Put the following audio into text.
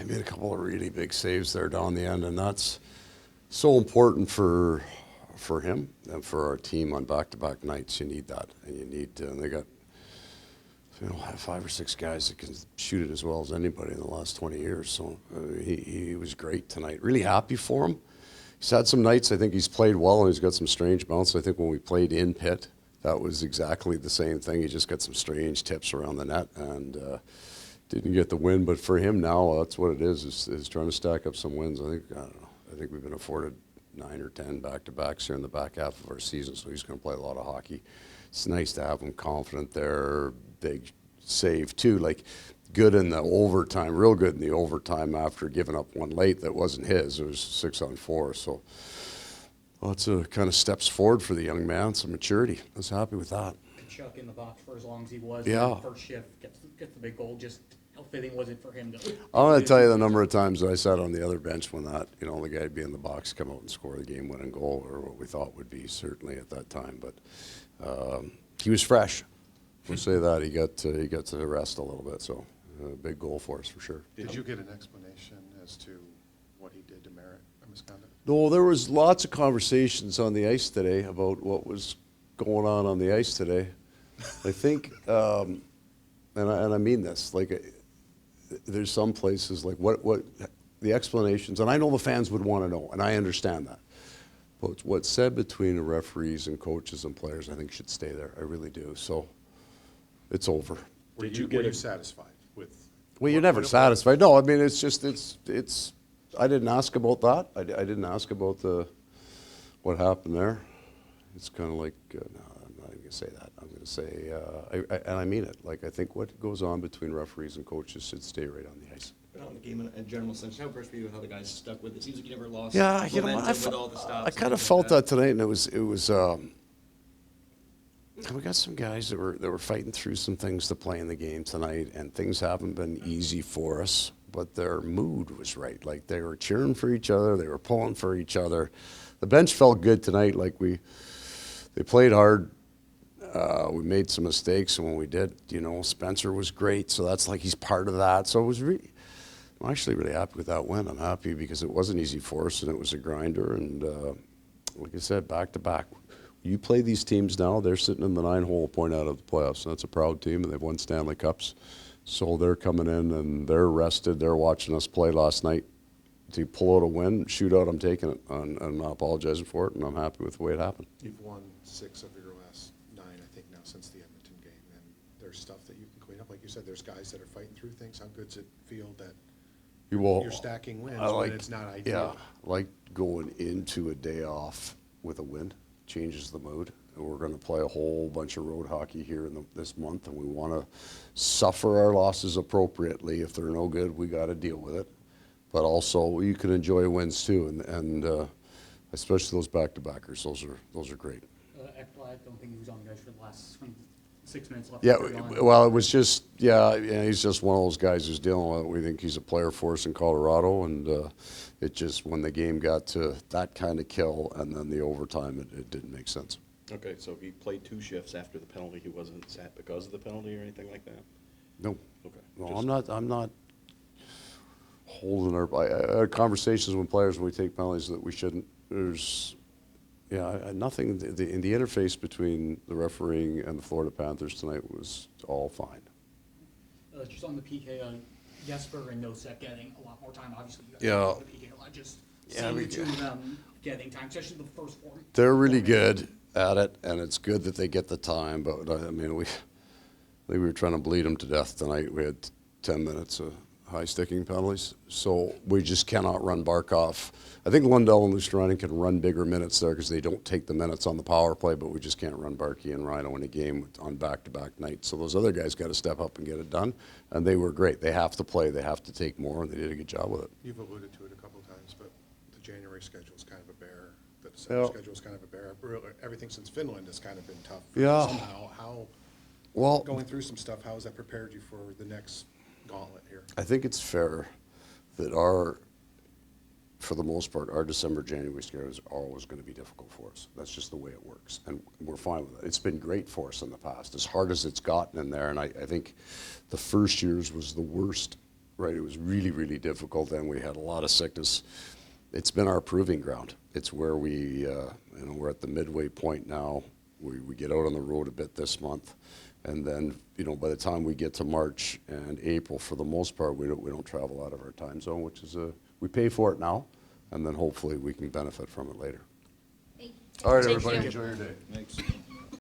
made a couple of really big saves there down the end, and that's so important for him and for our team on back-to-back nights. You need that, and you need and they got 5 or 6 guys that can shoot it as well as anybody in the last 20 years. So he was great tonight. Really happy for him. He's had some nights. I think he's played well, and he's got some strange bounce. I think when we played in Pitt, that was exactly the same thing. He just got some strange tips around the net and didn't get the win. But for him now, that's what it is trying to stack up some wins. I think we've been afforded 9 or 10 back-to-backs here in the back half of our season, so he's going to play a lot of hockey. It's nice to have him confident there. Big save, too. Like, good in the overtime, real good in the overtime after giving up one late that wasn't his. It was 6-on-4, so lots of kind of steps forward for the young man, some maturity. I was happy with that. Tkachuk in the box for as long as he was. Yeah. First shift, gets the big goal. Just how fitting was it for him to... I want to tell you the number of times that I sat on the other bench when that, the guy would be in the box, come out and score the game-winning goal, or what we thought would be certainly at that time. But he was fresh. We'll say that. He got to rest a little bit, so a big goal for us for sure. Did you get an explanation as to what he did to merit a misconduct? No, there was lots of conversations on the ice today about what was going on the ice today. I think, and I mean this, like there's some places like what the explanations, and I know the fans would want to know, and I understand that. But what's said between the referees and coaches and players, I think should stay there. I really do. So it's over. Were you satisfied with? Well, you're never satisfied. No, I mean it's just it's. I didn't ask about that. I didn't ask about what happened there. It's kind of like no, I'm not even gonna say that. I'm gonna say and I mean it. Like I think what goes on between referees and coaches should stay right on the ice. But on the game in a general sense, how impressed were you with how the guys stuck with it? Seems like you never lost. Yeah, I kind of felt that tonight, and it was. We got some guys that were fighting through some things to play in the game tonight, and things haven't been easy for us. But their mood was right. Like they were cheering for each other, they were pulling for each other. The bench felt good tonight. Like they played hard. We made some mistakes, and when we did, Spencer was great. So that's like he's part of that. So it was really. I'm actually really happy with that win. I'm happy because it wasn't easy for us, and it was a grinder. And like I said, back to back. You play these teams now, they're sitting in the 9-hole point out of the playoffs. And that's a proud team, and they've won Stanley Cups. So they're coming in, and they're rested. They're watching us play last night. To pull out a win, shootout, I'm taking it. And I'm not apologizing for it, and I'm happy with the way it happened. You've won 6 of your last 9, I think, now since the Edmonton game. And there's stuff that you can clean up. Like you said, there's guys that are fighting through things. How good does it feel that you're stacking wins when it's not ideal? Yeah, like going into a day off with a win. Changes the mood, and we're going to play a whole bunch of road hockey here in this month, and we want to suffer our losses appropriately. If they're no good, we got to deal with it. But also, you can enjoy wins too, and especially those back-to-backers. Those are great. Ekblad, I don't think he was on the ice for the last 6 minutes left. Yeah, well, it was just he's just one of those guys who's dealing with it. We think he's a player for us in Colorado, and it just when the game got to that kind of kill and then the overtime, it didn't make sense. Okay, so he played 2 shifts after the penalty. He wasn't sat because of the penalty or anything like that? No. Okay. No, I'm not holding our conversations with players when we take penalties that we shouldn't. There's nothing. In the interface between the refereeing and the Florida Panthers tonight was all fine. Just on the PK, Jesper and Nosek getting a lot more time. Obviously, you guys Yeah. the PK a lot. Just seeing the two of them getting time, especially the first 4. They're really good at it, and it's good that they get the time. But I mean, I think we were trying to bleed them to death tonight. We had 10 minutes of high sticking penalties, so we just cannot run Barkov. I think Lundell and Luciani can run bigger minutes there because they don't take the minutes on the power play, but we just can't run Barkey and Rhino in a game on back-to-back nights. So those other guys got to step up and get it done, and they were great. They have to play, they have to take more, and they did a good job with it. You've alluded to it a couple of times, but the January schedule is kind of a bear. The December schedule is kind of a bear. Everything since Finland has kind of been tough. Somehow, going through some stuff, how has that prepared you for the next gauntlet here? I think it's fair that for the most part, our December-January schedule is always going to be difficult for us. That's just the way it works, and we're fine with it. It's been great for us in the past, as hard as it's gotten in there, and I think the first year's was the worst right? It was really, really difficult, and we had a lot of sickness. It's been our proving ground. It's where we, we're at the midway point now. We get out on the road a bit this month, and then, by the time we get to March and April, for the most part, we don't travel out of our time zone, which is we pay for it now, and then hopefully we can benefit from it later. Thank you. All right, Thank everybody, you. enjoy your day. Thanks.